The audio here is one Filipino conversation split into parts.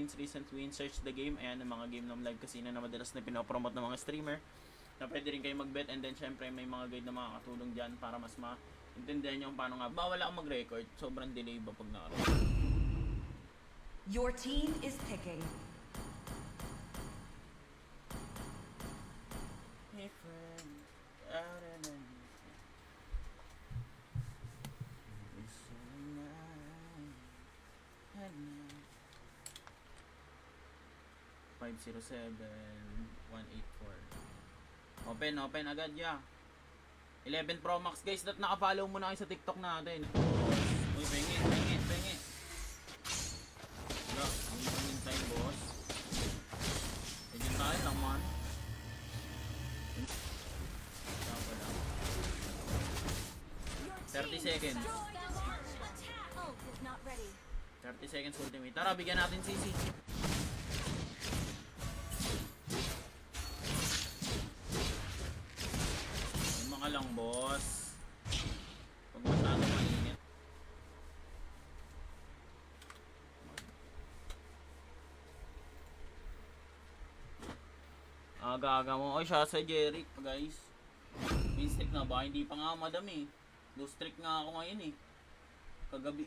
wins, recent wins, search the game. Ayan, ang mga game ng live casino na madalas na pinopromote ng mga streamer. Na pwede rin kayo mag-bet, and then syempre may mga guide na makakatulong dyan para mas maintindihan nyo paano nga. Bawal akong mag-record, sobrang delay ba pag naka-record. Your team is picking. Hey friend, it's so nice. 507-184. Open agad ya. 11 Pro Max guys, that naka-follow mo na kayo sa TikTok natin. Uy, pengi. Wala, ang time boss. Medyo tayo lang man. 30 seconds. 30 seconds ultimate. Tara, bigyan natin CC. Mga lang boss. Pag masyado mainit. Aga-aga mo. Oy, siya sa Jeric guys. Win streak na ba? Hindi pa nga madami. Low streak nga ako ngayon eh.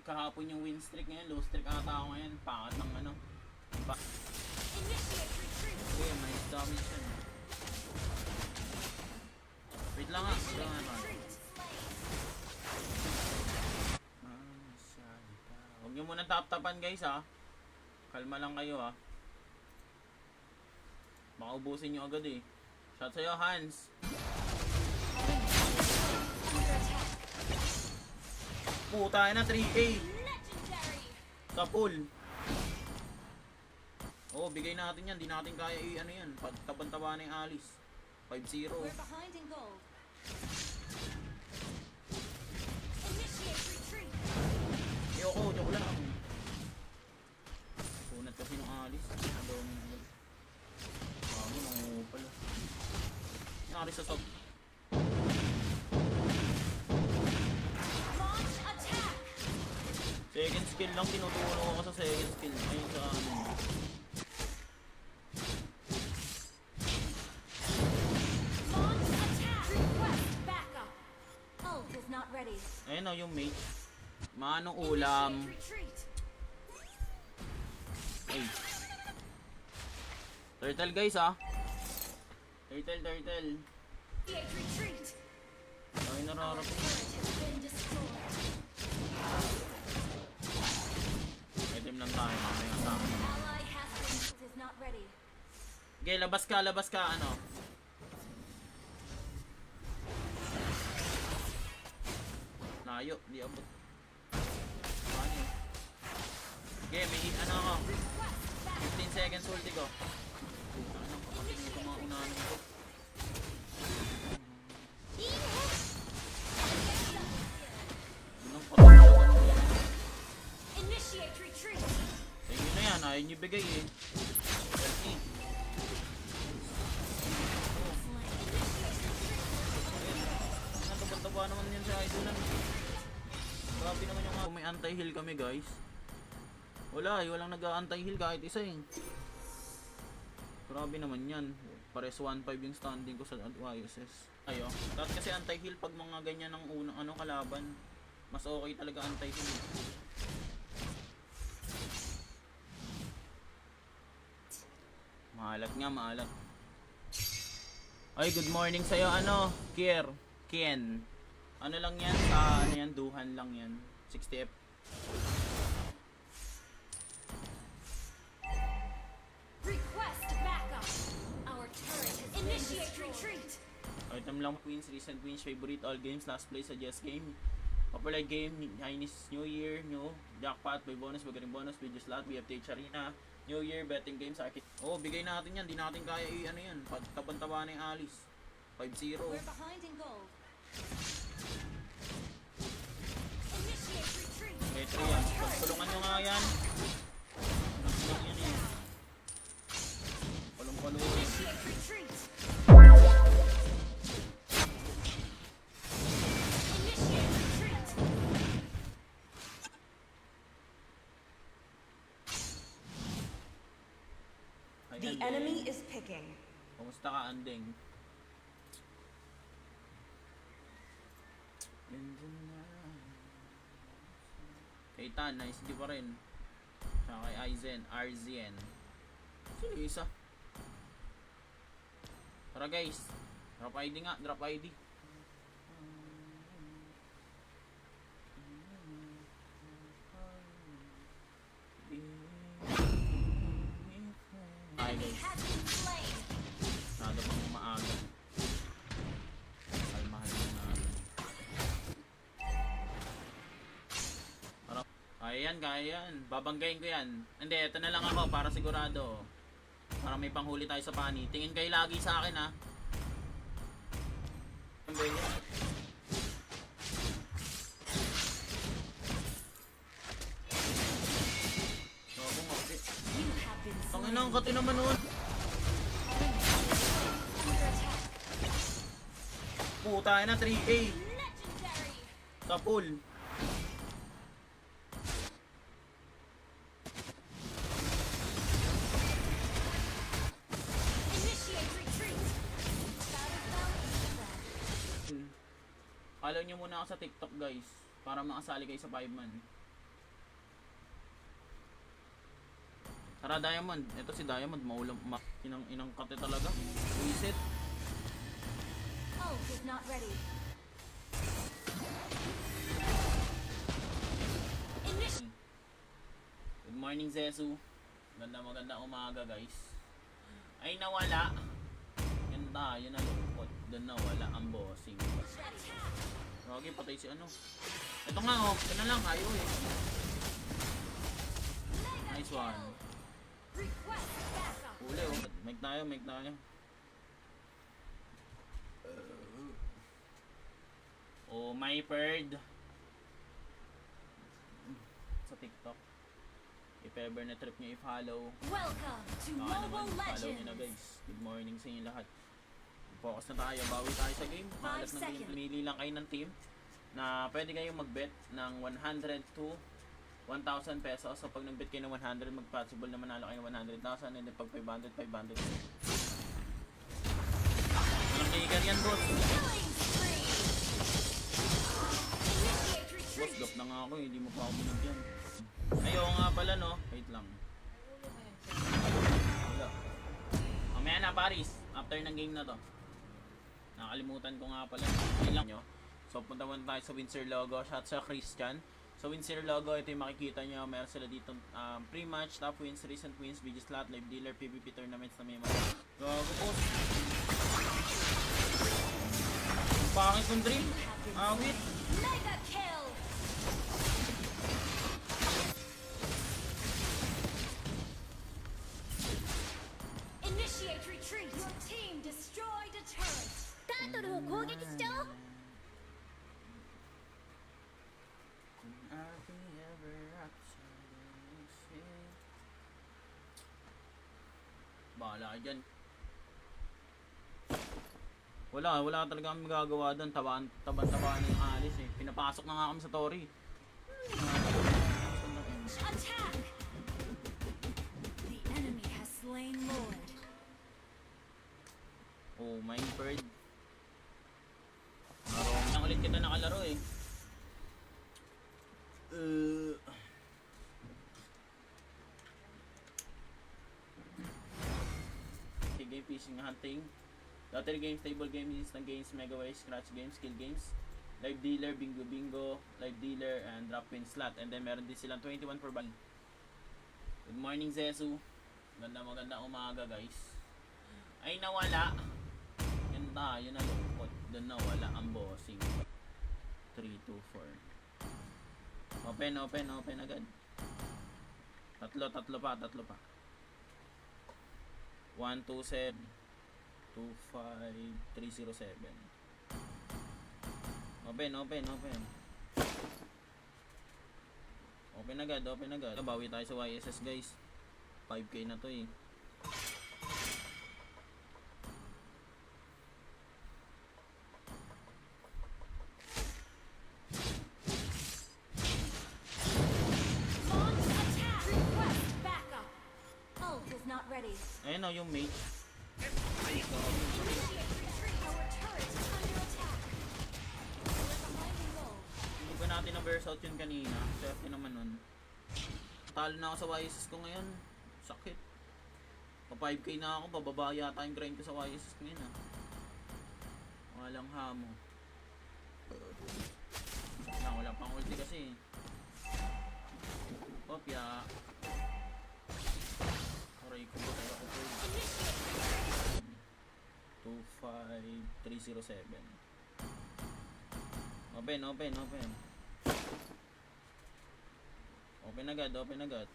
Kahapon yung win streak ngayon. Low streak ata ako ngayon. Pangat ng ano. Okay, may damage yan. Wait lang nga. Huwag nyo muna tap-tapan guys ha. Kalma lang kayo ha. Baka ubusin nyo agad eh. Shot sa'yo Hans. Puta na 3K. Sa pool. Oh, bigay natin yan. Di natin kaya ano yan. Pagtaban-taba na yung Alice. 5-0. Ayoko, joke lang. Punat kasi ng Alice. Mami, mangupal. Yung Alice sa sub. Second skill lang, tinutulong ako sa second skill. Ayun sa ano. Ayun o, yung mate. Manong ulam. Ay. Turtle guys ha. Turtle. Ay, nararating. Item lang tayo, mamaya sa akin. Okay, labas ka, ano. Layo, di abot. Ano? Okay, may ano ako. 15 seconds ulti ko. Ano, kapatid nito mga unahan ko. Ayun na yan, ayaw nyo bigay eh. Healthy. Nataba naman yan sa idolan. Grabe naman yung kung may anti-heal kami guys. Wala eh, walang nag-anti-heal kahit isa eh. Grabe naman yan. Pares 1-5 yung standing ko sa YSS. Ayo, tapos kasi anti-heal pag mga ganyan ng unang ano kalaban. Mas okay talaga anti-heal. Maalat. Ay, good morning sa'yo, ano, Ken. Ano lang yan, ano yan, duhan lang yan. 60F. Request backup. Our turret has initiate retreat. Item lang wins, recent wins, favorite all games, last play, suggest game. Popular game, Chinese New Year, new jackpot, by bonus, magaling bonus, video slot, BFTH Arena, New Year, betting games, arcade. Oh, bigay natin yan, di natin kaya ano yan, pagtaban-taba na yung Alice. 5-0. We're behind in gold. Initiate retreat. Metro yan, pagtulungan nyo nga yan. Tulungan yan eh. Palong-palong. Initiate retreat. Initiate retreat. The enemy is picking. Kumusta ka, Andeng? Kay Tan, nice di pa rin. Tsaka kay Aizen, Arzien. Sino yung isa? Tara guys, drop ID nga, drop ID. Ay Enemy guys, has been slain. nado pang maaga. Kalmahan na natin. Tara. Kaya yan. Babanggayin ko yan. Hindi, ito na lang ako para sigurado. Para may panghuli tayo sa pani. Tingin kayo lagi sa akin ha. You have been Tangin slain. na, ang kati naman nun. Under attack. Puta na, 3A. Legendary. Sa pool. Initiate retreat. Battle fell. Follow nyo muna ako sa TikTok guys. Para makasali kayo sa 5-man. Tara Diamond. Ito si Diamond. Inang kate talaga. Reset. Ult is not ready. Initiate. Good morning Zesu. Maganda umaga guys. Ay nawala. Yan tayo nalungkot. Doon nawala ang bossing. Attack. Okay, patay si ano. Ito nga oh. Ito na lang. Ayaw eh. Mega Nice kill. one. Request backup. Uli oh. Make tayo. Oh my bird. Sa TikTok. If ever na trip nyo i-follow. Welcome to Baka naman Mobile follow nyo na Legends. guys. Good morning sa inyo lahat. Focus na tayo. Bawi tayo sa game. Mahalat ng game. seconds. Pumili lang kayo ng team na pwede kayong mag-bet ng 100 to 1,000 pesos. So pag nag-bet kayo ng 100, mag-possible na manalo kayo ng 100,000. And then pag 500, 500. Walang trigger yan boss. Killing spree. Initiate Boss, retreat. gap na nga ako eh. Hindi mo pa ako binigyan. Ayaw nga pala no. Wait lang. Wala. Mamaya na Paris. After ng game na to. Nakalimutan ko nga pala. Ayun lang nyo. So punta muna tayo sa Windsor logo. Shout sa Christian. So Windsor logo, ito yung makikita nyo. Meron sila dito pre-match, top wins, recent wins, video slot, live dealer, PvP tournaments na may mga. Gago po. Pangit kong dream. Awit. Mega kill. Initiate retreat. Your team destroyed a turret. タートルを攻撃しちゃおう。 Bahala ka dyan. Wala talaga kami magagawa doon. Taban-taban na yung alis eh. Pinapasok na nga kami sa Tori. Attack. The enemy has slain Lord. Oh my bird. Marami na ulit kita nakalaro eh. Game fishing hunting. Lottery games, table games, instant games, mega ways, scratch games, skill games, live dealer, bingo, live dealer, and drop win slot. And then meron din silang 21 per buy. Good morning Zesu. Maganda umaga guys. Ay nawala. Yan tayo nalungkot. Doon nawala ang bossing. 3, 2, 4. Open agad. Tatlo pa. 127 25307. Open. Open agad. Bawi tayo sa YSS guys. 5k na to eh. Launch attack. Request backup. Ult is not ready. Ayun o, yung mate. Initiate retreat. Our turret is under attack. We're behind the wall. Hindi ba natin na-burst out yun kanina? Swerte naman nun. Talo na ako sa YSS ko ngayon. Sakit. Pa 5k na ako, bababa yata yung grind ko sa YSS ko ngayon Walang hamo. Wala pang ulti kasi. Kopya. Aray ko ba kaya ako po? 25307. Open. Open agad.